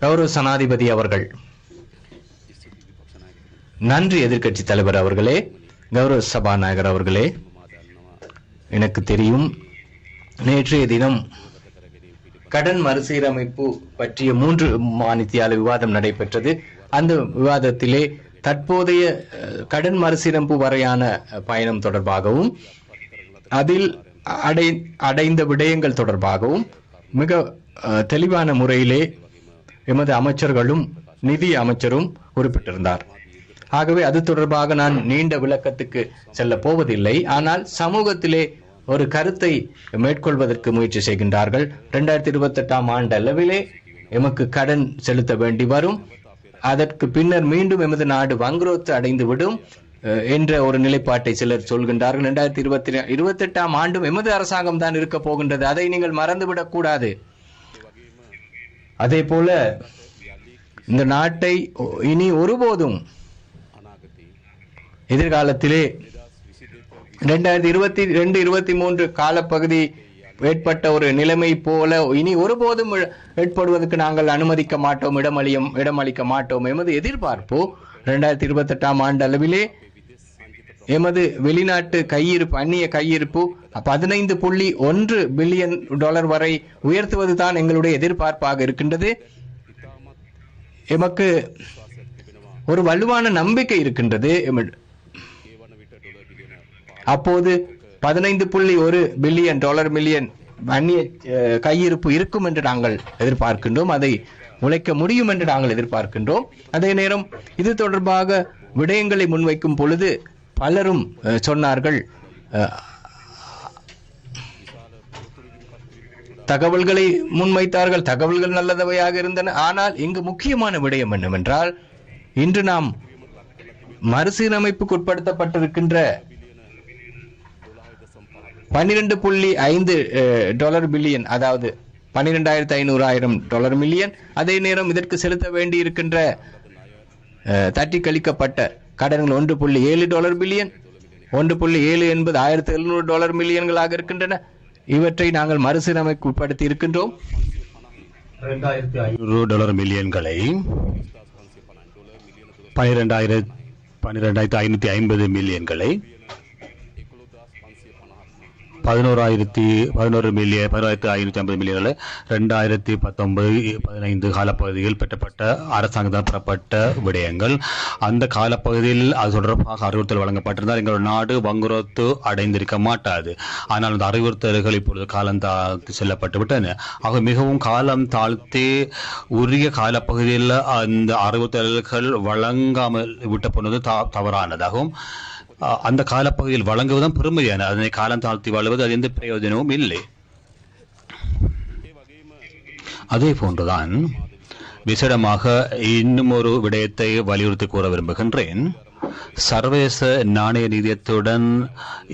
கௌரவ சனாதிபதி அவர்கள். நன்றி எதிர்க்கட்சி தலைவர் அவர்களே, கௌரவ சபாநாயகர் அவர்களே. எனக்கு தெரியும், நேற்றைய தினம் கடன் மறுசீரமைப்பு பற்றிய 3 மாநித்தியால விவாதம் நடைபெற்றது. அந்த விவாதத்திலே தற்போதைய கடன் மறுசீரமைப்பு வரையான பயணம் தொடர்பாகவும் அதில் அடைந்த விடயங்கள் தொடர்பாகவும் மிக தெளிவான முறையிலே எமது அமைச்சர்களும் நிதி அமைச்சரும் குறிப்பிட்டிருந்தார். ஆகவே அது தொடர்பாக நான் நீண்ட விளக்கத்துக்கு செல்ல போவதில்லை. ஆனால் சமூகத்திலே ஒரு கருத்தை மேற்கொள்வதற்கு முயற்சி செய்கின்றார்கள். 2028 ஆண்டு அளவிலே எமக்கு கடன் செலுத்த வேண்டி வரும், அதற்கு பின்னர் மீண்டும் எமது நாடு வங்குரோத்து அடைந்துவிடும் என்ற ஒரு நிலைப்பாட்டை சிலர் சொல்கின்றார்கள். 2028 ஆண்டும் எமது அரசாங்கம் தான் இருக்க போகின்றது, அதை நீங்கள் மறந்துவிடக் கூடாது. அதே போல இந்த நாட்டை இனி ஒருபோதும் எதிர்காலத்திலே 2022-23 காலப்பகுதி ஏற்பட்ட ஒரு நிலைமை போல இனி ஒருபோதும் ஏற்படுவதற்கு நாங்கள் அனுமதிக்க மாட்டோம், இடமளிக்க மாட்டோம். எமது எதிர்பார்ப்பு 2028 ஆண்டு அளவிலே எமது வெளிநாட்டு கையிருப்பு, அந்நிய கையிருப்பு $15.1 பில்லியன் வரை உயர்த்துவதுதான் எங்களுடைய எதிர்பார்ப்பாக இருக்கின்றது. எமக்கு ஒரு வலுவான நம்பிக்கை இருக்கின்றது. அப்போது $15.1 பில்லியன் அந்நிய கையிருப்பு இருக்கும் என்று நாங்கள் எதிர்பார்க்கின்றோம். அதை உழைக்க முடியும் என்று நாங்கள் எதிர்பார்க்கின்றோம். அதே நேரம் இது தொடர்பாக விடயங்களை முன்வைக்கும் பொழுது பலரும் சொன்னார்கள், தகவல்களை முன்வைத்தார்கள், தகவல்கள் நல்லதவையாக இருந்தன. ஆனால் இங்கு முக்கியமான விடயம் என்னவென்றால், இன்று நாம் மறுசீரமைப்புக்கு உட்படுத்தப்பட்டிருக்கின்ற $12.5 பில்லியன், அதாவது $12,500 மில்லியன். அதே நேரம் இதற்கு செலுத்த வேண்டி இருக்கின்ற தட்டி கழிக்கப்பட்ட கடன்கள் $1.7 பில்லியன். 1.7 என்பது $1,700 மில்லியன்களாக இருக்கின்றன. இவற்றை நாங்கள் மறுசீரமைப்பு உட்படுத்தி இருக்கின்றோம். $2,500 மில்லியன்களை 12,550 மில்லியன்களை 11,550 மில்லியன்களை 2019-15 காலப்பகுதியில் பெற்றப்பட்ட அரசாங்கத்தால் பெறப்பட்ட விடயங்கள். அந்த காலப்பகுதியில் அது தொடர்பாக அறிவுறுத்தல் வழங்கப்பட்டிருந்தால் எங்கள் நாடு வங்குரோத்து அடைந்திருக்க மாட்டாது. ஆனால் அந்த அறிவுறுத்தல்கள் இப்பொழுது காலம் தாழ்த்தி செல்லப்பட்டு விட்டன. ஆக மிகவும் காலம் தாழ்த்தி உரிய காலப்பகுதியில் அந்த அறிவுறுத்தல்கள் வழங்காமல் விட்ட போனது தவறானதாகவும், அந்த காலப்பகுதியில் வழங்குவதும் பெருமையான, அதனை காலம் தாழ்த்தி வாழ்வது அது எந்த பிரயோஜனமும் இல்லை. அதே போன்றுதான் விசேடமாக இன்னும் ஒரு விடயத்தை வலியுறுத்தி கூற விரும்புகின்றேன். சர்வதேச நாணய நிதியத்துடன்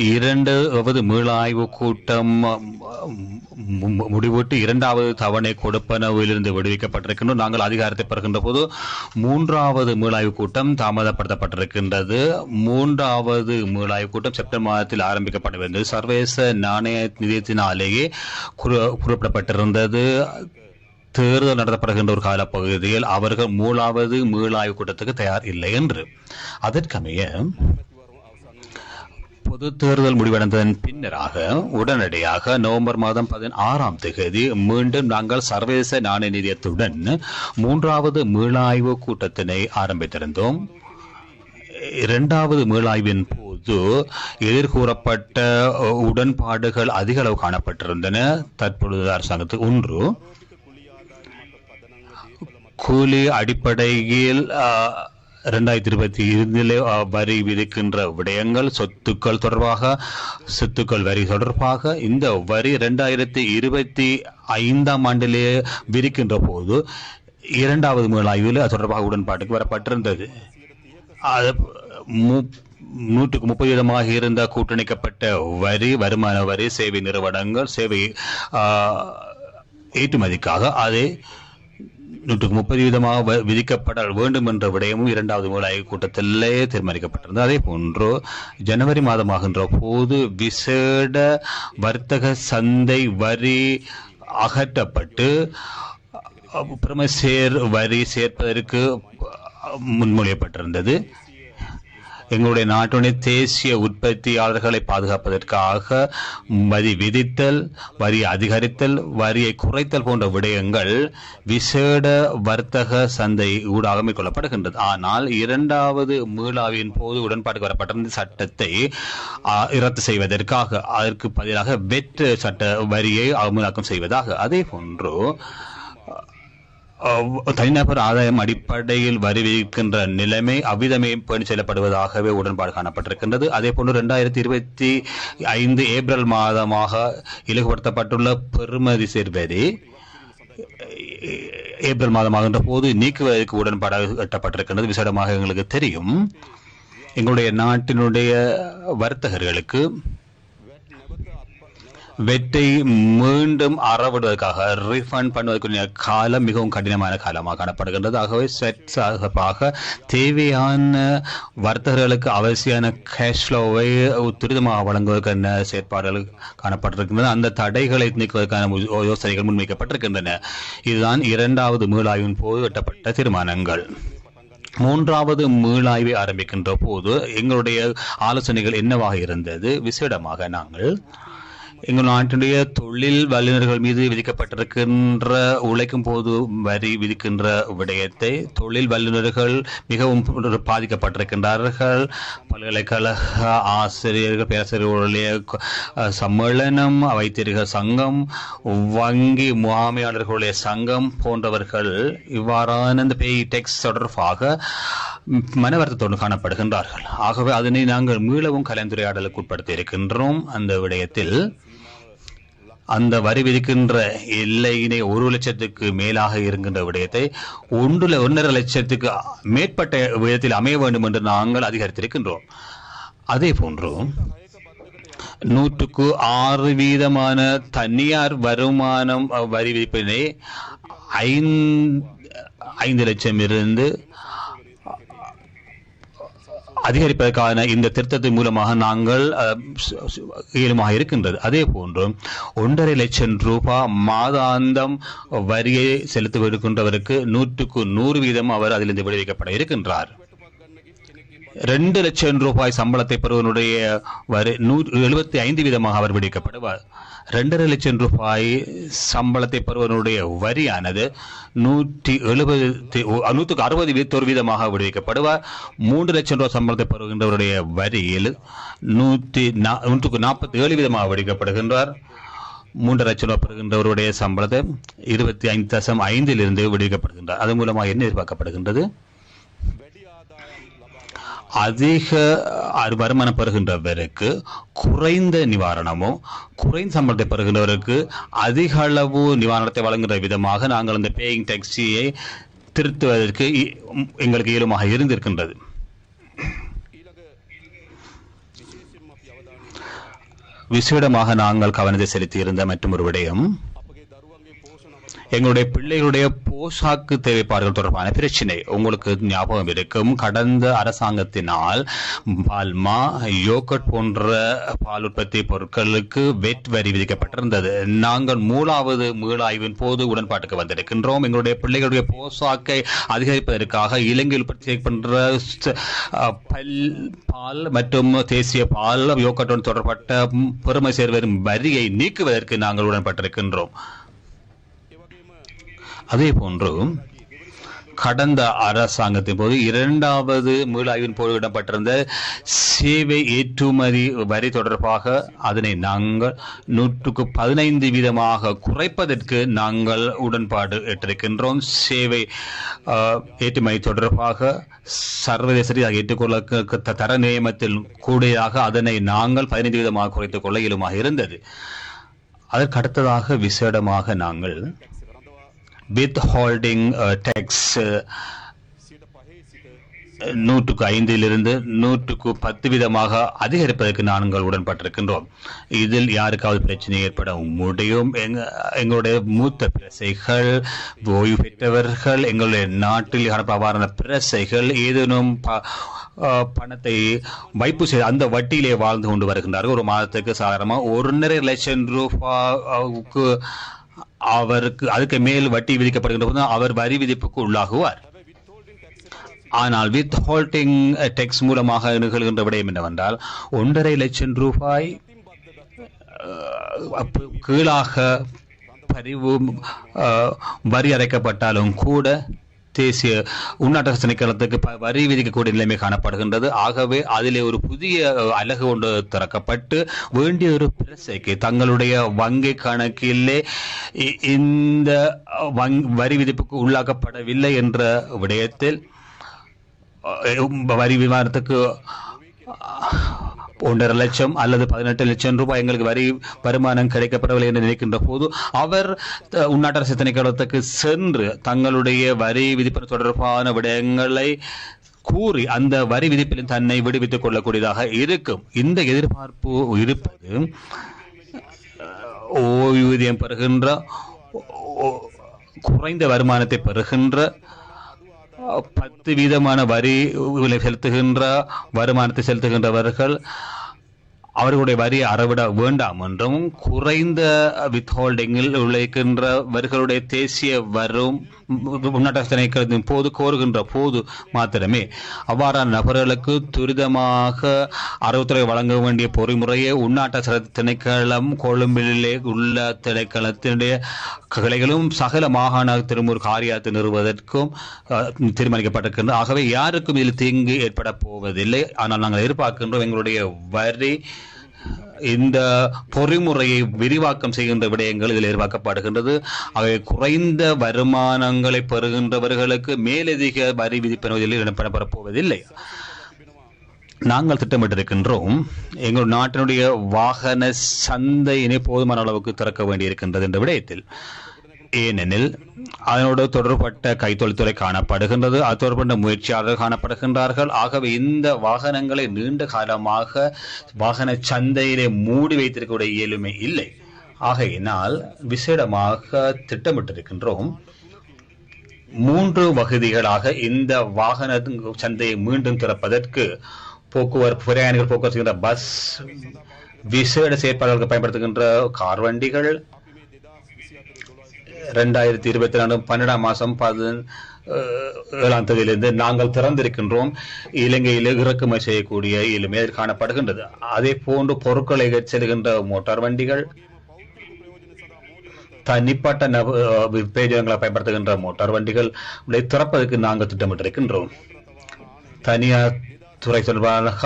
2வது மீளாய்வு கூட்டம் முடிவிட்டு 2வது தவணை கொடுப்பனவிலிருந்து விடுவிக்கப்பட்டிருக்கின்றோம். நாங்கள் அதிகாரத்தை பெறுகின்ற போது 3வது மீளாய்வு கூட்டம் தாமதப்படுத்தப்பட்டிருக்கின்றது. 3வது மீளாய்வு கூட்டம் செப்டம்பர் மாதத்தில் ஆரம்பிக்கப்பட வேண்டியது சர்வதேச நாணய நிதியத்தினாலேயே குறிப்பிடப்பட்டிருந்தது. தேர்தல் நடத்தப்படுகின்ற ஒரு காலப்பகுதியில் அவர்கள் 3வது மீளாய்வு கூட்டத்துக்கு தயார் இல்லை என்று. அதற்கமைய பொது தேர்தல் முடிவடைந்ததன் பின்னராக உடனடியாக நவம்பர் மாதம் 16ஆம் தேதி மீண்டும் நாங்கள் சர்வதேச நாணய நிதியத்துடன் 3வது மீளாய்வு கூட்டத்தினை ஆரம்பித்திருந்தோம். 2வது மீளாய்வின் போது எதிர்கூறப்பட்ட உடன்பாடுகள் அதிக அளவு காணப்பட்டிருந்தன. தற்பொழுது அரசாங்கத்துக்கு ஒன்று கூலி அடிப்படையில் 2022 வரி விதிக்கின்ற விடயங்கள், சொத்துக்கள் வரி தொடர்பாக இந்த வரி 2025ஆம் ஆண்டிலே விதிக்கின்ற போது 2வது மீளாய்வில் அது தொடர்பாக உடன்பாட்டுக்கு வரப்பட்டிருந்தது. 130% இருந்த கூட்டணிக்கப்பட்ட வரி, வருமான வரி, சேவை நிறுவனங்கள், சேவை ஏற்றுமதிக்காக அதை 130% விதிக்கப்பட வேண்டும் என்ற விடயமும் 2வது மீளாய்வு கூட்டத்திலே தீர்மானிக்கப்பட்டிருந்தது. அதே போன்று ஜனவரி மாதமாகின்ற போது விசேட வர்த்தக சந்தை வரி அகற்றப்பட்டு பிரமசேர் வரி சேர்ப்பதற்கு முன்மொழியப்பட்டிருந்தது. எங்களுடைய நாட்டுடைய தேசிய உற்பத்தியாளர்களை பாதுகாப்பதற்காக வரி விதித்தல், வரி அதிகரித்தல், வரியை குறைத்தல் போன்ற விடயங்கள் விசேட வர்த்தக சந்தை ஊடாக மேற்கொள்ளப்படுகின்றது. ஆனால் இரண்டாவது மீளாவின் போது உடன்பாட்டுக்கு வரப்பட்டிருந்த சட்டத்தை ரத்து செய்வதற்காக, அதற்கு பதிலாக வெற்று சட்ட வரியை அமலாக்கம் செய்வதாக, அதே போன்று தனிநபர் ஆதாயம் அடிப்படையில் வரி விதிக்கின்ற நிலைமை அவ்விதமே பேணி செல்லப்படுவதாகவே உடன்பாடு காணப்பட்டிருக்கின்றது. அதே போன்று 2025 ஏப்ரல் மாதமாக இலகுபடுத்தப்பட்டுள்ள பெறுமதி சேர்வரி ஏப்ரல் மாதமாகின்ற போது நீக்குவதற்கு உடன்பாடு எட்டப்பட்டிருக்கின்றது. விசேடமாக எங்களுக்கு தெரியும், எங்களுடைய நாட்டினுடைய வர்த்தகர்களுக்கு வெட்டை மீண்டும் அறவிடுவதற்காக ரீஃபண்ட் பண்ணுவதற்குரிய காலம் மிகவும் கடினமான காலமாக காணப்படுகின்றது. ஆகவே சார்பாக தேவையான வர்த்தகர்களுக்கு அவசியமான கேஷ் ஃப்ளோவை துரிதமாக வழங்குவதற்கான செயற்பாடுகள் காணப்பட்டிருக்கின்றன. அந்த தடைகளை நீக்குவதற்கான யோசனைகள் முன்வைக்கப்பட்டிருக்கின்றன. இதுதான் இரண்டாவது மீளாய்வின் போது எட்டப்பட்ட தீர்மானங்கள். மூன்றாவது மீளாய்வை ஆரம்பிக்கின்ற போது எங்களுடைய ஆலோசனைகள் என்னவாக இருந்தது? விசேடமாக நாங்கள் எங்கள் நாட்டினுடைய தொழில் வல்லுநர்கள் மீது விதிக்கப்பட்டிருக்கின்ற உழைக்கும் போது வரி விதிக்கின்ற விடயத்தை, தொழில் வல்லுநர்கள் மிகவும் பாதிக்கப்பட்டிருக்கின்றார்கள். பல்கலைக்கழக ஆசிரியர்கள், பேராசிரியர்களுடைய சம்மேளனம், வைத்தியர்கள் சங்கம், வங்கி முகாமையாளர்களுடைய சங்கம் போன்றவர்கள் இவ்வாறான இந்த பேய் டெக்ஸ் தொடர்பாக மனவருத்தத்தோடு காணப்படுகின்றார்கள். ஆகவே அதனை நாங்கள் மீளவும் கலந்துரையாடலுக்கு உட்படுத்தி இருக்கின்றோம். அந்த விடயத்தில் அந்த வரி விதிக்கின்ற எல்லையினை 1 லட்சத்துக்கு மேலாக இருக்கின்ற விடயத்தை 1.5 லட்சத்துக்கு மேற்பட்ட விதத்தில் அமைய வேண்டும் என்று நாங்கள் அதிகரித்திருக்கின்றோம். அதே போன்று 106% தனியார் வருமானம் வரி விதிப்பினை 5 லட்சம் இருந்து அதிகரிப்பதற்கான இந்த திருத்தத்தின் மூலமாக நாங்கள் இயலுமாக இருக்கின்றது. அதே போன்று 1.5 லட்சம் ரூபாய் மாதாந்தம் வரியை செலுத்துவதற்கின்றவருக்கு 100% அவர் அதிலிருந்து விடுவிக்கப்பட இருக்கின்றார். 2 லட்சம் ரூபாய் சம்பளத்தை பெறுவனுடைய வரி 75% அவர் விடுவிக்கப்படுவார். 2.5 லட்சம் ரூபாய் சம்பளத்தை பெறுவனுடைய வரியானது 160% விடுவிக்கப்படுவார். 3 லட்சம் ரூபாய் சம்பளத்தை பெறுகின்றவருடைய வரியில் 147% விடுவிக்கப்படுகின்றார். 3 லட்சம் ரூபாய் பெறுகின்றவருடைய சம்பளத்தை 25.5% விடுவிக்கப்படுகின்றார். அதன் மூலமாக என்ன எதிர்பார்க்கப்படுகின்றது? அதிக வருமானம் பெறுகின்றவருக்கு குறைந்த நிவாரணமும், குறைந்த சம்பளத்தை பெறுகின்றவருக்கு அதிக அளவு நிவாரணத்தை வழங்குகின்ற விதமாக நாங்கள் அந்த பேயிங் டாக்ஸியை திருத்துவதற்கு எங்களுக்கு இயலுமாக இருந்திருக்கின்றது. விசேடமாக நாங்கள் கவனத்தை செலுத்தியிருந்த மற்றும் ஒரு விடயம், எங்களுடைய பிள்ளைகளுடைய போஷாக்கு தேவைப்பாடுகள் தொடர்பான பிரச்சனை. உங்களுக்கு ஞாபகம் இருக்கும், கடந்த அரசாங்கத்தினால் பால்மா, யோகட் போன்ற பால் உற்பத்தி பொருட்களுக்கு வெட் வரி விதிக்கப்பட்டிருந்தது. நாங்கள் மூணாவது மீளாய்வின் போது உடன்பாட்டுக்கு வந்திருக்கின்றோம். எங்களுடைய பிள்ளைகளுடைய போஷாக்கை அதிகரிப்பதற்காக இலங்கையில் உற்பத்தி செய்யப்படுகின்ற பால் மற்றும் தேசிய பால், யோகட்டுடன் தொடர்பட்ட பெருமை சேர்வரும் வரியை நீக்குவதற்கு நாங்கள் உடன்பட்டிருக்கின்றோம். அதே போன்று கடந்த அரசாங்கத்தின் போது இரண்டாவது மீளாய்வின் போது இடம்பெற்றிருந்த சேவை ஏற்றுமதி வரி தொடர்பாக அதனை நாங்கள் 115% குறைப்பதற்கு நாங்கள் உடன்பாடு ஏற்றிருக்கின்றோம். சேவை ஏற்றுமதி தொடர்பாக சர்வதேச ஏற்றுக்கொள்ள தர நியமத்தில் கூடியதாக அதனை நாங்கள் 15% குறைத்துக் கொள்ள இயலுமாக இருந்தது. அதற்கு அடுத்ததாக விசேடமாக நாங்கள் withholding tax 105% 110% அதிகரிப்பதற்கு நாங்கள் உடன்பட்டிருக்கின்றோம். இதில் யாருக்காவது பிரச்சனை ஏற்பட முடியும். எங்களுடைய மூத்த பிரசைகள், ஓய்வு பெற்றவர்கள், எங்களுடைய நாட்டில் அவ்வாறான பிரசைகள் ஏதேனும் பணத்தை வைப்பு செய்து அந்த வட்டியிலே வாழ்ந்து கொண்டு வருகின்றார்கள். ஒரு மாதத்துக்கு சாதாரணமாக 1.5 லட்சம் ரூபாய்க்கு அவருக்கு அதுக்கு மேல் வட்டி விதிக்கப்படுகின்ற போது அவர் வரி விதிப்புக்கு உள்ளாகுவார். ஆனால் வித் ஹோல்டிங் டெக்ஸ் மூலமாக நிகழ்கின்ற விடயம் என்னவென்றால் 1.5 லட்சம் ரூபாய் கீழாக வரி அறைக்கப்பட்டாலும் கூட தேசிய உள்நாட்டு திணைக்களத்துக்கு வரி விதிக்கக்கூடிய நிலைமை காணப்படுகின்றது. ஆகவே அதிலே ஒரு புதிய அலகு ஒன்று திறக்கப்பட்டு வேண்டிய ஒரு பிரச்சனைக்கு தங்களுடைய வங்கி கணக்கிலே இந்த வரி விதிப்புக்கு உள்ளாக்கப்படவில்லை என்ற விடயத்தில் வரி விமானத்துக்கு 1.5 லட்சம் அல்லது 18 லட்சம் ரூபாய் எங்களுக்கு வரி வருமானம் கிடைக்கப்படவில்லை என்று நினைக்கின்ற போது அவர் உள்நாட்டு அரசு திணைக்களத்துக்கு சென்று தங்களுடைய வரி விதிப்பு தொடர்பான விடயங்களை கூறி அந்த வரி விதிப்பில் தன்னை விடுவித்துக் கொள்ளக்கூடியதாக இருக்கும். இந்த எதிர்பார்ப்பு இருப்பது ஓய்வூதியம் பெறுகின்ற குறைந்த வருமானத்தை பெறுகின்ற 10% வரி செலுத்துகின்ற வருமானத்தை செலுத்துகின்றவர்கள் அவர்களுடைய வரியை அறவிட வேண்டாம் என்றும் குறைந்த வித்ஹோல்டிங்கில் உழைக்கின்றவர்களுடைய தேசிய வரும் உள்நாட்டு திணைக்களத்தின் போது கோருகின்ற போது மாத்திரமே அவ்வாறான நபர்களுக்கு துரிதமாக அறவுத்துறை வழங்க வேண்டிய பொறிமுறையை உள்நாட்டு திணைக்களம் கொழும்பிலே உள்ள திணைக்களத்தினுடைய கிளைகளும் சகல மாகாண திருமூர் காரியாத்தை நிறுவுவதற்கும் தீர்மானிக்கப்பட்டிருக்கின்றது. ஆகவே யாருக்கும் இதில் தீங்கு ஏற்பட போவதில்லை. ஆனால் நாங்கள் எதிர்பார்க்கின்றோம் எங்களுடைய வரி இந்த பொறிமுறையை விரிவாக்கம் செய்கின்ற விடயங்கள் இதில் எதிர்பார்க்கப்படுகின்றது. அவை குறைந்த வருமானங்களை பெறுகின்றவர்களுக்கு மேலதிக வரி விதிப்பில் இடம்பெறப் போவதில்லை. நாங்கள் திட்டமிட்டிருக்கின்றோம் எங்கள் நாட்டினுடைய வாகன சந்தையினை போதுமான அளவுக்கு திறக்க வேண்டியிருக்கின்றது என்ற விடயத்தில். ஏனெனில் அதனோடு தொடர்பட்ட கைத்தொழில்துறை காணப்படுகின்றது, அது தொடர்பட்ட முயற்சியாளர்கள் காணப்படுகின்றார்கள். ஆகவே இந்த வாகனங்களை நீண்ட காலமாக வாகன சந்தையிலே மூடி வைத்திருக்கக்கூடிய இயலுமை இல்லை. ஆகையினால் விசேடமாக திட்டமிட்டிருக்கின்றோம் 3 வகுதிகளாக இந்த வாகன சந்தையை மீண்டும் திறப்பதற்கு போக்குவரத்து பிரயாணிகள் போக்குவரத்து பஸ் விசேட செயற்பாடுகளுக்கு பயன்படுத்துகின்ற கார் வண்டிகள் 2024 12ஆம் மாதம் 17ஆம் தேதியிலிருந்து நாங்கள் திறந்திருக்கின்றோம். இலங்கையில் இறக்குமதி செய்யக்கூடிய இயலுமை காணப்படுகின்றது. அதே போன்று பொருட்களை செல்கின்ற மோட்டார் வண்டிகள், தனிப்பட்ட பிரயோஜனங்களை பயன்படுத்துகின்ற மோட்டார் வண்டிகள் திறப்பதற்கு நாங்கள் திட்டமிட்டிருக்கின்றோம். தனியார் துறை தொடர்பாக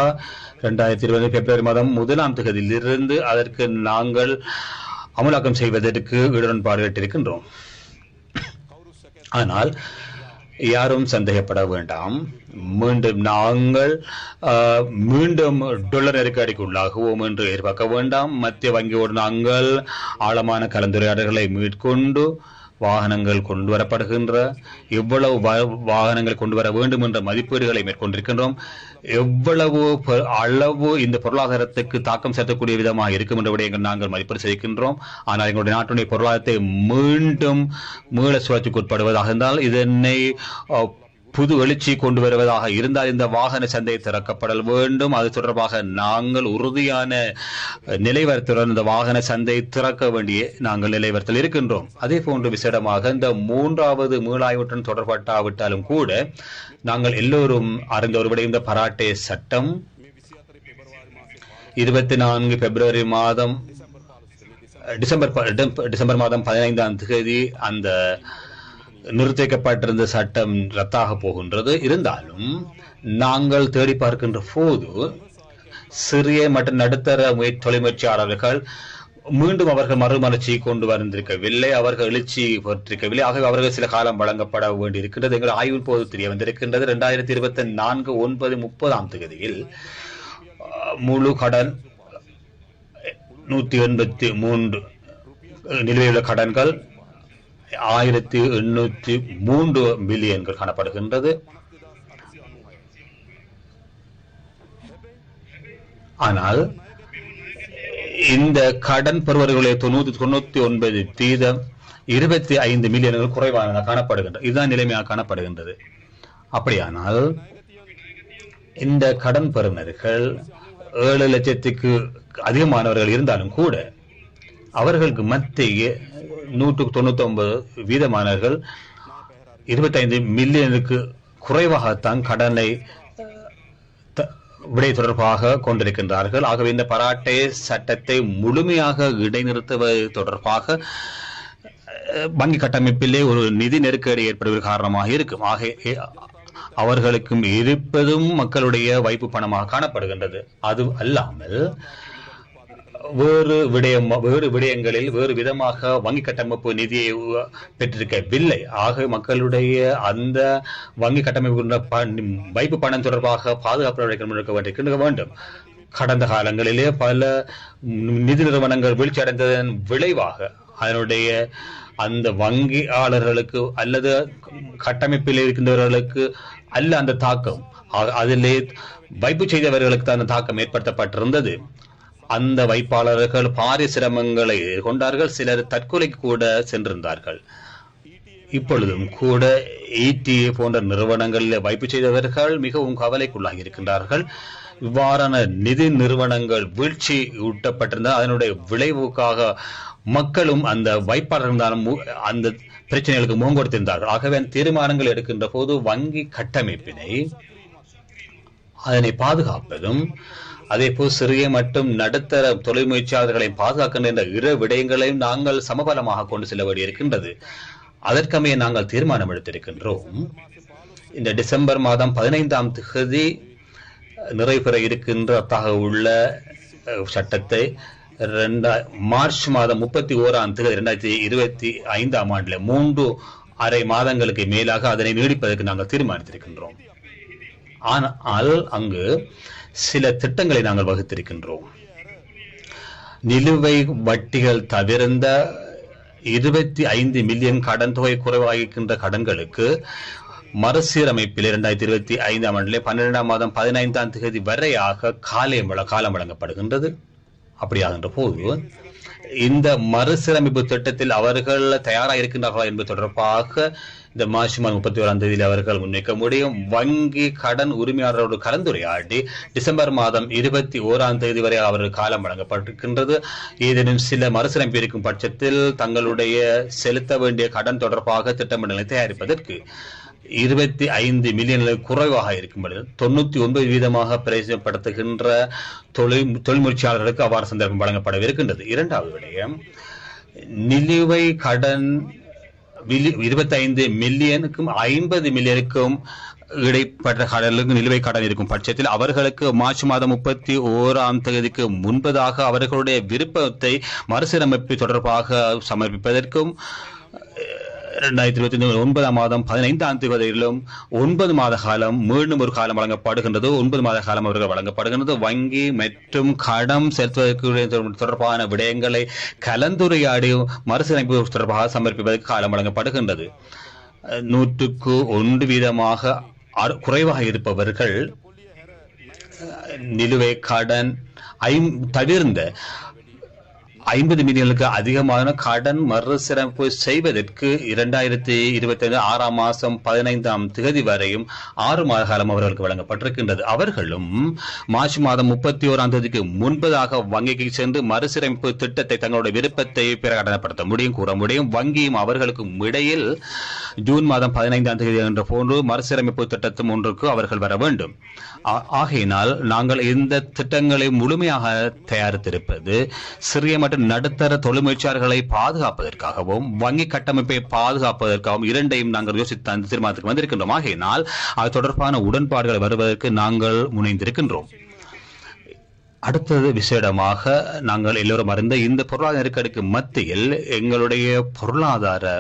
2020 பிப்ரவரி மாதம் 1ஆம் தேதியிலிருந்து அதற்கு நாங்கள் அமலாக்கம் செய்வதற்கு உடன்பாடு எட்டிருக்கின்றோம். ஆனால் யாரும் சந்தேகப்பட வேண்டாம், நாங்கள் மீண்டும் டாலர் நெருக்கடிக்கு உள்ளாகுவோம் என்று எதிர்பார்க்க வேண்டாம். மத்திய வங்கியோடு நாங்கள் ஆழமான கலந்துரையாடல்களை மேற்கொண்டு வாகனங்கள் கொண்டு வரப்படுகின்ற எவ்வளவு வாகனங்களை கொண்டு வர வேண்டும் என்ற மதிப்பீடுகளை மேற்கொண்டிருக்கின்றோம். எவ்வளவு அளவு இந்த பொருளாதாரத்துக்கு தாக்கம் செலுத்தக்கூடிய விதமாக இருக்கும் என்ற விடயங்கள் நாங்கள் மதிப்பீடு செய்கின்றோம். ஆனால் எங்களுடைய நாட்டுடைய பொருளாதாரத்தை மீண்டும் மீள சுழற்சிக்கு உட்படுவதாக இருந்தால் இதனை புது எழுச்சி கொண்டு வருவதாக இருந்தால் இந்த வாகன சந்தை திறக்கப்படல் வேண்டும். அது தொடர்பாக நாங்கள் உறுதியான நிலைவரத்துடன் இந்த வாகன சந்தை திறக்க வேண்டிய நாங்கள் நிலைவரத்தில் இருக்கின்றோம். அதே போன்று விசேடமாக இந்த 3வது மீளாய்வுடன் தொடர்பட்டாவிட்டாலும் கூட நாங்கள் எல்லோரும் அறிந்த ஒரு விட இந்த பராட்டே சட்டம் 24 பிப்ரவரி மாதம் டிசம்பர் மாதம் 15ஆம் தேதி அந்த நிறுத்திக்கப்பட்டிருந்த சட்டம் ரத்தாக போகின்றது. இருந்தாலும் நாங்கள் தேடி பார்க்கின்ற போது சிறிய மற்றும் நடுத்தர தொழிற்முயற்சியாளர்கள் மீண்டும் அவர்கள் மறுமலர்ச்சியை கொண்டு வந்திருக்கவில்லை, அவர்கள் எழுச்சி பெற்றிருக்கவில்லை. ஆகவே அவர்கள் சில காலம் வழங்கப்பட வேண்டியிருக்கின்றது. எங்கள் ஆய்வின் போது தெரிய வந்திருக்கின்றது 2024 9/30ஆம் தேதியில் முழு கடன் 183 நிலுவையுள்ள கடன்கள் 1803 பில்லியன்கள் காணப்படுகின்றது. ஆனால் இந்த கடன் பெறுவர்களுடைய 99% 25 மில்லியன்கள் குறைவான காணப்படுகின்றது. இதுதான் நிலைமையாக காணப்படுகின்றது. அப்படியானால் இந்த கடன் பெறுநர்கள் 7 லட்சத்துக்கு அதிகமானவர்கள் இருந்தாலும் கூட அவர்களுக்கு மத்திய 199 வீதமானவர்கள் 25 மில்லியனுக்கு குறைவாகத்தான் கடனை விடை தொடர்பாக கொண்டிருக்கின்றார்கள். ஆகவே இந்த பராட்டை சட்டத்தை முழுமையாக இடைநிறுத்துவது தொடர்பாக வங்கி கட்டமைப்பிலே ஒரு நிதி நெருக்கடி ஏற்படுவது காரணமாக இருக்கும். அவர்களுக்கும் இருப்பதும் மக்களுடைய வைப்பு பணமாக காணப்படுகின்றது. அது அல்லாமல் வேறு விடயங்களில் வேறு விதமாக வங்கி கட்டமைப்பு நிதியை பெற்றிருக்கவில்லை. ஆக மக்களுடைய அந்த வங்கி கட்டமைப்பு வைப்பு பணம் தொடர்பாக பாதுகாப்பு இருக்க வேண்டும். கடந்த காலங்களிலே பல நிதி நிறுவனங்கள் வீழ்ச்சி அடைந்ததன் விளைவாக அதனுடைய அந்த வங்கியாளர்களுக்கு அல்லது கட்டமைப்பில் இருக்கின்றவர்களுக்கு அல்ல அந்த தாக்கம், அதிலே வைப்பு செய்தவர்களுக்கு தான் அந்த தாக்கம் ஏற்படுத்தப்பட்டிருந்தது. அந்த வைப்பாளர்கள் பாரிய சிரமங்களை கொண்டார்கள். சிலர் தற்கொலைக்கு கூட சென்றிருந்தார்கள். இப்பொழுதும் கூட ETA போன்ற நிறுவனங்களில் வைப்பு செய்தவர்கள் மிகவும் கவலைக்குள்ளாகி இருக்கின்றார்கள். இவ்வாறான நிதி நிறுவனங்கள் வீழ்ச்சி ஊட்டப்பட்டிருந்தால் அதனுடைய விளைவுக்காக மக்களும் அந்த வைப்பாளர்கள் தான் அந்த பிரச்சனைகளுக்கு முகம் கொடுத்திருந்தார்கள். ஆகவே தீர்மானங்கள் எடுக்கின்ற போது வங்கி கட்டமைப்பினை அதனை பாதுகாப்பதும் அதே போல் சிறிய மற்றும் நடுத்தர தொழில் முயற்சியாளர்களை பாதுகாக்கின்ற இரு விடயங்களையும் நாங்கள் சமபலமாக கொண்டு செல்ல வேண்டியிருக்கின்றது. அதற்கமைய நாங்கள் தீர்மானம் எடுத்திருக்கின்றோம். இந்த டிசம்பர் மாதம் 15ஆம் தேதி நிறைவு பெற இருக்கின்ற உள்ள சட்டத்தை மார்ச் மாதம் 31ஆம் தேதி 2025ஆம் ஆண்டில் 3.5 மாதங்களுக்கு மேலாக அதனை நீடிப்பதற்கு நாங்கள் தீர்மானித்திருக்கின்றோம். ஆனால் அங்கு சில திட்டங்களை நாங்கள் வகுத்திருக்கின்றோம். நிலுவை வட்டிகள் தவிர்ந்த 25 மில்லியன் கடன் தொகை குறைவாகின்ற கடன்களுக்கு மறுசீரமைப்பில் 2025ஆம் ஆண்டிலே 12ஆம் மாதம் 15ஆம் தேதி வரையாக காலம் வழங்கப்படுகின்றது. அப்படியாகின்ற போது இந்த மறுசீரமைப்பு திட்டத்தில் அவர்கள் தயாராக இருக்கின்றார்களா என்பது தொடர்பாக இந்த மார்ச் மாதம் 31ஆம் தேதியில் அவர்கள் முன்வைக்க முடியும். வங்கி கடன் உரிமையாளரோடு கலந்துரையாடி டிசம்பர் மாதம் 21ஆம் தேதி வரை அவர்கள் காலம் வழங்கப்பட்டிருக்கின்றது. ஏதேனும் சில மறுசீரமைப்பு இருக்கும் பட்சத்தில் தங்களுடைய செலுத்த வேண்டிய கடன் தொடர்பாக திட்டமிடலை தயாரிப்பதற்கு 25 மில்லியன் குறைவாக இருக்கும் 99% பிரயோஜனப்படுத்துகின்ற தொழில் முயற்சியாளர்களுக்கு அவ்வாறு சந்தர்ப்பம் வழங்கப்படவிருக்கின்றது. இரண்டாவது விடயம், நிலுவை கடன் 25 மில்லியனுக்கும் 50 மில்லியனுக்கும் இடைப்பட்ட கடலுக்கு நிலுவை கடன் இருக்கும் பட்சத்தில் அவர்களுக்கு மார்ச் மாதம் 31ஆம் தேதிக்கு முன்பதாக அவர்களுடைய விருப்பத்தை மறுசீரமைப்பு தொடர்பாக சமர்ப்பிப்பதற்கும் 2029ஆம் மாதம் 15ஆம் தேதியிலும் 9 மாத காலம் மீண்டும் ஒரு காலம் வழங்கப்படுகின்றது. 9 மாத காலம் அவர்கள் வழங்கப்படுகின்றது. வங்கி மற்றும் கடன் செலுத்துவதற்கு தொடர்பான விடயங்களை கலந்துரையாடி மறுசீரமைப்பு தொடர்பாக சமர்ப்பிப்பதற்கு காலம் வழங்கப்படுகின்றது. 100% குறைவாக இருப்பவர்கள் நிலுவை கடன் தவிர்ந்த 50 மில்லியனுக்கு அதிகமான கடன் மறுசீரமைப்பு செய்வதற்கு 2025 6ஆம் மாதம் 15ஆம் தேதி வரையும் 6 மாத காலம் அவர்களுக்கு வழங்கப்பட்டிருக்கின்றது. அவர்களும் மார்ச் மாதம் 31ஆம் தேதிக்கு முன்பதாக வங்கிக்கு சென்று மறுசீரமைப்பு திட்டத்தை தங்களுடைய விருப்பத்தை பிரகடனப்படுத்த முடியும், கூற முடியும். வங்கியும் அவர்களுக்கும் இடையில் ஜூன் மாதம் 15ஆம் தேதி என்ற போன்று மறுசீரமைப்பு திட்டத்தும் ஒன்றுக்கு அவர்கள் வர வேண்டும். ஆகையினால் நாங்கள் இந்த திட்டங்களை முழுமையாக தயாரித்திருப்பது சிறிய மற்றும் நடுத்தர தொழில் முயற்சியாளர்களை பாதுகாப்பதற்காகவும் வங்கி கட்டமைப்பை பாதுகாப்பதற்காகவும் இரண்டையும் நாங்கள் யோசித்து அந்த தீர்மானத்துக்கு வந்திருக்கின்றோம். ஆகையினால் அது தொடர்பான உடன்பாடுகள் வருவதற்கு நாங்கள் முனைந்திருக்கின்றோம். அடுத்தது விசேடமாக நாங்கள் எல்லோரும் அறிந்த இந்த பொருளாதார நெருக்கடிக்கு மத்தியில் எங்களுடைய பொருளாதார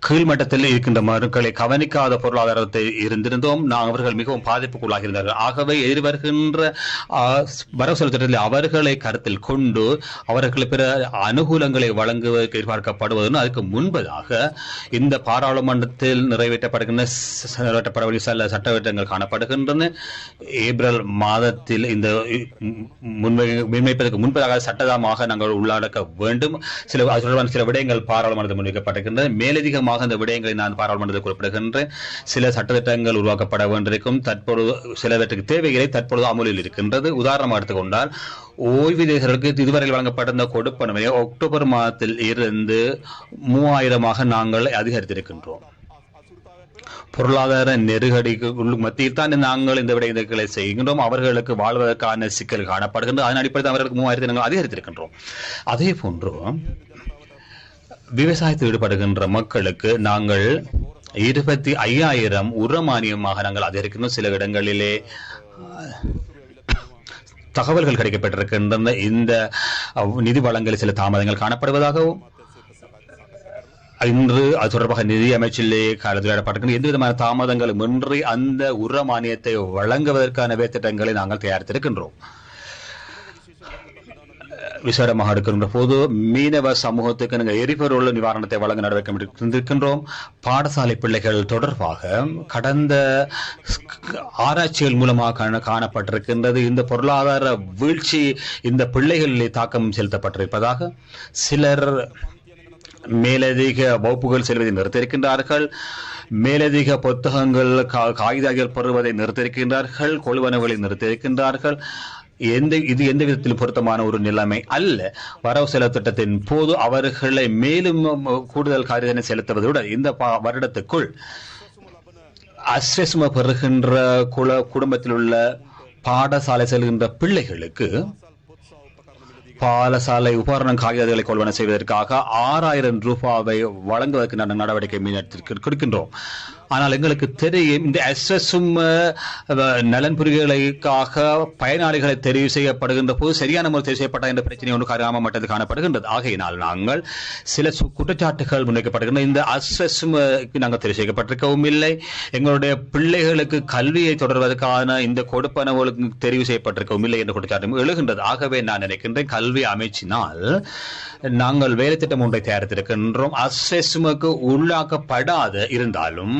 கீழ்மட்டத்தில் இருக்கின்ற மக்களை கவனிக்காத பொருளாதாரத்தை இருந்திருந்தோம். அவர்கள் மிகவும் பாதிப்புக்குள்ளாக இருந்தார்கள். ஆகவே எதிர்வருகின்ற வரவு செலவு திட்டத்தில் அவர்களை கருத்தில் கொண்டு அவர்கள் பிற அனுகூலங்களை வழங்குவதற்கு எதிர்பார்க்கப்படுவதும் அதுக்கு முன்பதாக இந்த பாராளுமன்றத்தில் நிறைவேற்றப்பட சில சட்டத்திட்டங்கள் காணப்படுகின்றன. ஏப்ரல் மாதத்தில் இந்த முன்வைப்பதற்கு முன்பதாக சட்டமாக நாங்கள் உள்ளடக்க வேண்டும். சில விடயங்கள் பாராளுமன்றத்தில் முன்வைக்கப்பட்டிருக்கின்றன. மேலதிகமாக தொடர்பாக இந்த விடயங்களை நான் பாராளுமன்றத்தில் குறிப்பிடுகின்றேன். சில சட்டத்திட்டங்கள் உருவாக்கப்பட வேண்டியிருக்கும். தற்பொழுது சிலவற்றுக்கு தேவைகளை தற்பொழுது அமலில் இருக்கின்றது. உதாரணமாக எடுத்துக்கொண்டால் ஓய்வூதியர்களுக்கு இதுவரையில் வழங்கப்பட்ட கொடுப்பனவை அக்டோபர் மாதத்தில் இருந்து 3000 நாங்கள் அதிகரித்திருக்கின்றோம். பொருளாதார நெருக்கடிக்கு மத்தியில் தான் நாங்கள் இந்த விடயங்களை செய்கின்றோம். அவர்களுக்கு வாழ்வதற்கான சிக்கல் காணப்படுகின்றது. அதன் அடிப்படையில் அவர்களுக்கு 3000 நாங்கள் அதிகரித்திருக்கின்றோம். அதே போன்று விவசாயத்தில் ஈடுபடுகின்ற மக்களுக்கு நாங்கள் 25,000 உரமானியமாக நாங்கள் அதிகரிக்கின்றோம். சில இடங்களிலே தகவல்கள் கிடைக்கப்பட்டிருக்கின்றன. இந்த நிதி வழங்கல் சில தாமதங்கள் காணப்படுவதாகவும் இன்று அது தொடர்பாக நிதி அமைச்சிலே கலந்துரையாடப்பட்டிருக்கின்ற எந்த விதமான தாமதங்களும் இன்றி அந்த உர மானியத்தை வழங்குவதற்கான வேத்திட்டங்களை நாங்கள் தயாரித்திருக்கின்றோம். விசேடமாக எடுக்கின்ற போது மீனவ சமூகத்துக்கு நாங்கள் எரிபொருள் நிவாரணத்தை வழங்க நடவடிக்கை இருக்கின்றோம். பாடசாலை பிள்ளைகள் தொடர்பாக கடந்த ஆராய்ச்சிகள் மூலமாக காணப்பட்டிருக்கின்றது. இந்த பொருளாதார வீழ்ச்சி இந்த பிள்ளைகளிலே தாக்கம் செலுத்தப்பட்டிருப்பதாக சிலர் மேலதிக வகுப்புகள் செல்வதை நிறுத்தியிருக்கின்றார்கள். மேலதிக புத்தகங்கள் காகிதங்கள் பெறுவதை நிறுத்தியிருக்கின்றார்கள். கொள்வனவுகளை நிறுத்தியிருக்கின்றார்கள். இது எந்த விதத்தில் பொருத்தமான ஒரு நிலைமை அல்ல. வரவு செலவு திட்டத்தின் போது அவர்களை மேலும் கூடுதல் காரியத்தை செலுத்துவதுடன் இந்த வருடத்துக்குள் அஸ்வசும பெறுகின்ற குடும்பத்தில் உள்ள பாடசாலை செல்கின்ற பிள்ளைகளுக்கு பாடசாலை உபகரணம் காகிதங்களை கொள்வன செய்வதற்காக 6,000 ரூபாவை வழங்குவதற்கு நடவடிக்கை கொடுக்கின்றோம். ஆனால் எங்களுக்கு தெரியும் இந்த நலன்புரிகளுக்காக பயனாளிகளை தெரிவு செய்யப்படுகின்ற போது சரியான முறை தெரிவு செய்யப்பட்ட என்ற பிரச்சனை ஒன்று கிராம மட்டத்தில் காணப்படுகின்றது. ஆகையினால் நாங்கள் சில குற்றச்சாட்டுகள் முன்வைக்கப்படுகின்றன. இந்த அஸ்வசுமுக்கு நாங்கள் தெரிவு செய்யப்பட்டிருக்கவும் இல்லை. எங்களுடைய பிள்ளைகளுக்கு கல்வியை தொடர்வதற்கான இந்த கொடுப்பனவுகளுக்கு தெரிவு செய்யப்பட்டிருக்கவும் இல்லை என்ற குற்றச்சாட்டு எழுகின்றது. ஆகவே நான் நினைக்கின்றேன் கல்வி அமைச்சினால் நாங்கள் வேலை திட்டம் ஒன்றை தயாரித்திருக்கின்றோம். அஸ்வசுமுக்கு உள்ளாக்கப்படாத இருந்தாலும்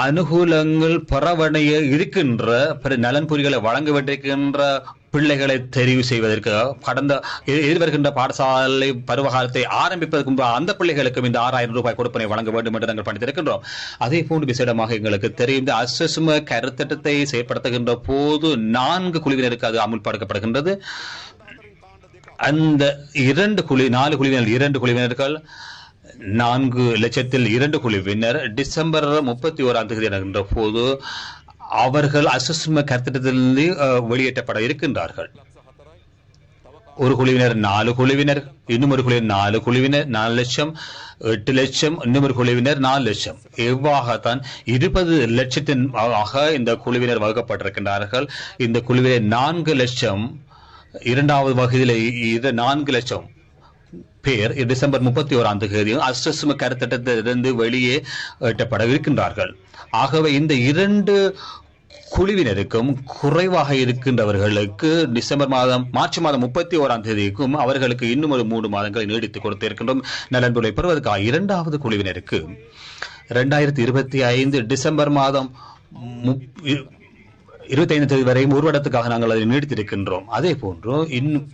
அனுகூலங்கள் பரவணைய இருக்கின்ற நலன்புரிகளை வழங்க வேண்டியிருக்கின்ற பிள்ளைகளை தெரிவு செய்வதற்கு கடந்த எதிர்வருகின்ற பாடசாலை பருவகாலத்தை ஆரம்பிப்பதற்கு முன்பு அந்த பிள்ளைகளுக்கும் இந்த 6,000 ரூபாய் கொடுப்பனை வழங்க வேண்டும் என்று நாங்கள் படித்திருக்கின்றோம். அதே போன்று விசேடமாக எங்களுக்கு தெரியும் இந்த அஸ்வசும கருத்திட்டத்தை செயற்படுத்துகின்ற போது 4 குழுவினருக்கு அது அமுல்படுத்தப்படுகின்றது. அந்த 4 குழுவினர் 2 குழுவினர்கள் 4 லட்சத்தில் 2 குழுவினர் டிசம்பர் 31ஆம் தேதி என்கின்ற போது அவர்கள் அஸ்வசும கருத்திட்டத்திலிருந்து வெளியேற்றப்பட இருக்கின்றார்கள். ஒரு குழுவினர் 4 குழுவினர், இன்னும் ஒரு குழுவினர் 4 குழுவினர் 4 லட்சம், 8 லட்சம், இன்னும் ஒரு குழுவினர் 4 லட்சம். எவ்வாகத்தான் 20 லட்சத்தின் இந்த குழுவினர் வகுக்கப்பட்டிருக்கின்றார்கள். இந்த குழுவினர் 4 லட்சம், இரண்டாவது வகையில் 4 லட்சம் பேர் டிசம்பர் 31ஆம் தேதி அஸ்வசும கருத்திட்டத்திலிருந்து வெளியே எட்டப்பட இருக்கின்றார்கள். ஆகவே இந்த 2 குழுவினருக்கும் குறைவாக இருக்கின்றவர்களுக்கு மார்ச் மாதம் 31ஆம் தேதிக்கும் அவர்களுக்கு இன்னும் ஒரு 3 மாதங்களை நீடித்துக் கொடுத்திருக்கின்றோம் நலன்புரிகளை பெறுவதற்காக. 2வது குழுவினருக்கு 2025 டிசம்பர் மாதம் 25 தேதி வரை ஒரு வருடத்துக்காக நாங்கள் அதை நீடித்திருக்கின்றோம். அதே போன்று இன்னும்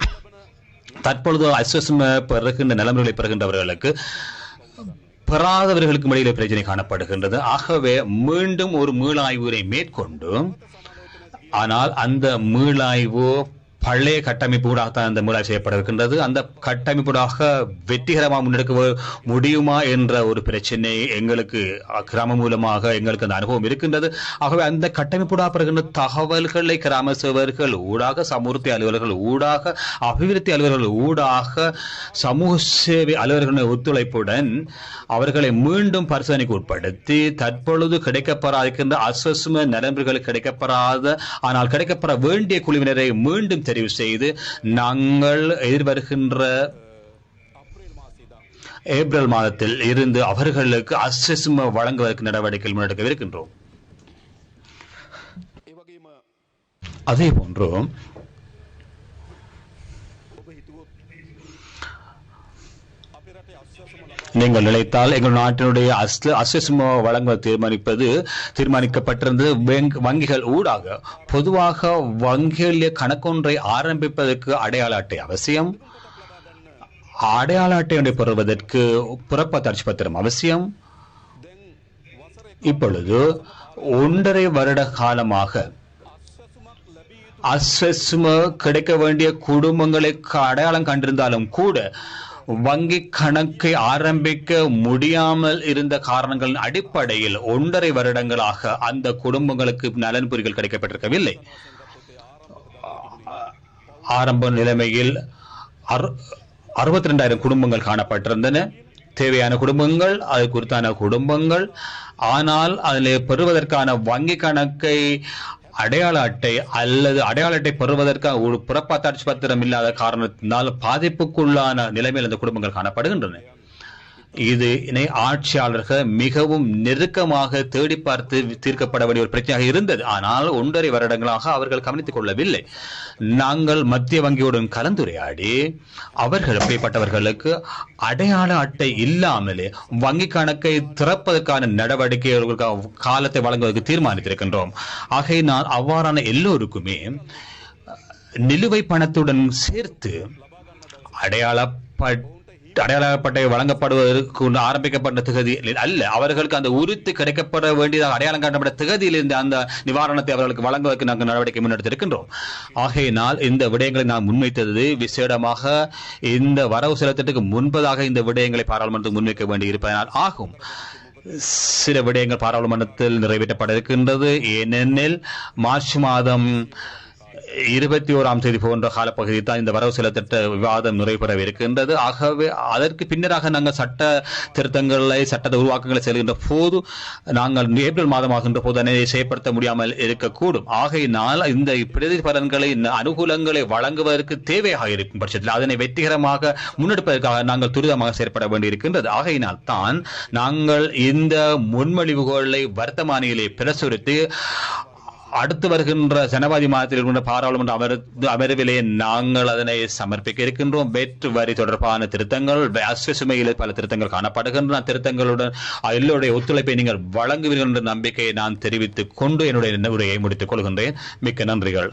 தற்பொழுது அஸ்வசும பெறுகின்ற நலன்புரிகளை பெறுகின்றவர்களுக்கு பெறாதவர்களுக்கு இடையிலே பிரச்சனை காணப்படுகின்றது. ஆகவே மீண்டும் ஒரு மீளாய்வினை மேற்கொண்டு, ஆனால் அந்த மீளாய்வு பழைய கட்டமைப்பூடாகத்தான் அந்த மீளாய்வு செய்யப்பட்டிருக்கின்றது. அந்த கட்டமைப்பூடாக வெற்றிகரமாக முன்னெடுக்க முடியுமா என்ற ஒரு பிரச்சனை எங்களுக்கு கிராம மூலமாக எங்களுக்கு அந்த அனுபவம் இருக்கின்றது. ஆகவே அந்த கட்டமைப்பூடாக பெறுகின்ற தகவல்களை கிராம சேவர்கள் ஊடாக, சமூர்த்தி அலுவலர்கள் ஊடாக, அபிவிருத்தி அலுவலர்கள் ஊடாக, சமூக சேவை அலுவலர்களின் ஒத்துழைப்புடன் அவர்களை மீண்டும் பரிசோதனைக்கு உட்படுத்தி தற்பொழுது கிடைக்கப்பெறாதிருக்கின்ற அஸ்வசும நலன்புரிகளுக்கு கிடைக்கப்பெறாத ஆனால் கிடைக்கப்பெற வேண்டிய குழுவினரை மீண்டும் தெரிவு செய்து நாங்கள் எதிர்வருகின்ற ஏப்ரல் மாதத்தில் இருந்து அவர்களுக்கு அஸ்வசும வழங்குவதற்கு நடவடிக்கை முன்னெடுக்க இருக்கின்றோம். அதே போன்று நீங்கள் நினைத்தால் எங்கள் நாட்டினுடைய அஸ்வசும வழங்க தீர்மானிக்கப்பட்டிருந்தது வங்கிகள் ஊடாக. பொதுவாக வங்கிகளிலே கணக்கொன்றை ஆரம்பிப்பதற்கு அடையாள அட்டை அவசியம். அடையாள அட்டை ஒன்றை பெறுவதற்கு பிறப்பு அத்தாட்சி பத்திரம் அவசியம். இப்பொழுது 1.5 வருட காலமாக அஸ்வசும கிடைக்க வேண்டிய குடும்பங்களை அடையாளம் கண்டிருந்தாலும் கூட வங்கி கணக்கை ஆரம்பிக்க முடியாமல் இருந்த காரணங்களின் அடிப்படையில் 1.5 வருடங்களாக அந்த குடும்பங்களுக்கு நலன்புரிகள் கிடைக்கப்பட்டிருக்கவில்லை. ஆரம்ப நிலைமையில் 62,000 குடும்பங்கள் காணப்பட்டிருந்தன. தேவையான குடும்பங்கள், அது குறித்தான குடும்பங்கள். ஆனால் அதில் பெறுவதற்கான வங்கி கணக்கை, அடையாள அட்டை அல்லது அடையாள அட்டை பெறுவதற்கான ஒரு பிறப்பாட்சி பத்திரம் இல்லாத காரணத்தினால் பாதிப்புக்குள்ளான நிலைமையில் இந்த குடும்பங்கள் காணப்படுகின்றன. இது ஆட்சியாளர்கள் மிகவும் நெருக்கமாக தேடி பார்த்து தீர்க்கப்பட வேண்டிய ஒரு பிரச்சனையாக இருந்தது. ஆனால் 1.5 வருடங்களாக அவர்கள் கவனித்துக் கொள்ளவில்லை. நாங்கள் மத்திய வங்கியுடன் கலந்துரையாடி அவர்கள் அப்படிப்பட்டவர்களுக்கு அடையாள அட்டை இல்லாமலே வங்கி கணக்கை திறப்பதற்கான நடவடிக்கைகளுக்கு காலத்தை வழங்குவதற்கு தீர்மானித்திருக்கின்றோம். ஆகையினால் அவ்வாறான எல்லோருக்குமே நிலுவை பணத்துடன் சேர்த்து அடையாளப்பட்டை வழங்கப்படுவதற்கு ஆரம்பிக்கப்பட்ட திகதியில் அல்ல, அவர்களுக்கு அந்த உறுதி கிடைக்கப்பட வேண்டியதாக அடையாளம் காட்டப்பட்ட திகதியில் இருந்து அந்த நிவாரணத்தை அவர்களுக்கு வழங்குவதற்கு நாங்கள் நடவடிக்கை முன்னெடுத்திருக்கின்றோம். ஆகையினால் இந்த விடயங்களை நாம் முன்வைத்தது விசேடமாக இந்த வரவு செலுத்தத்துக்கு முன்பதாக இந்த விடயங்களை பாராளுமன்றத்தில் முன்வைக்க வேண்டி இருப்பதனால் ஆகும். சில விடயங்கள் பாராளுமன்றத்தில் நிறைவேற்றப்பட இருக்கின்றது. ஏனெனில் மார்ச் மாதம் 21ஆம் தேதி போன்ற காலப்பகுதியில் தான் இந்த வரவு செலுத்த விவாதம் நிறைவேறவிருக்கின்றது. ஆகவே அதற்கு பின்னராக நாங்கள் சட்ட திருத்தங்களை, சட்ட உருவாக்கங்களை செல்கின்ற போது நாங்கள் ஏப்ரல் மாதமாகின்ற போது அதனை செயற்படுத்த முடியாமல் இருக்கக்கூடும். ஆகையினால் இந்த பிரதிபலன்களை, அனுகூலங்களை வழங்குவதற்கு தேவையாக இருக்கும் பட்சத்தில் அதனை வெற்றிகரமாக முன்னெடுப்பதற்காக நாங்கள் துரிதமாக செயற்பட வேண்டியிருக்கின்றது. ஆகையினால் தான் நாங்கள் இந்த முன்மொழிவுகளை வர்த்தமானியிலே பிரசுரித்து அடுத்து வருகின்ற ஜனவரி மாதத்தில் இருக்கின்ற பாராளுமன்ற அமர்விலே நாங்கள் அதனை சமர்ப்பிக்க இருக்கின்றோம். வெற்று வரி தொடர்பான திருத்தங்கள், அஸ்வசுமையிலே பல திருத்தங்கள் காணப்படுகின்றன. திருத்தங்களுடன் எல்லோருடைய ஒத்துழைப்பை நீங்கள் வழங்குவீர்கள் என்ற நம்பிக்கையை நான் தெரிவித்துக் கொண்டு என்னுடைய உரையை முடித்துக் கொள்கின்றேன். மிக்க நன்றிகள்.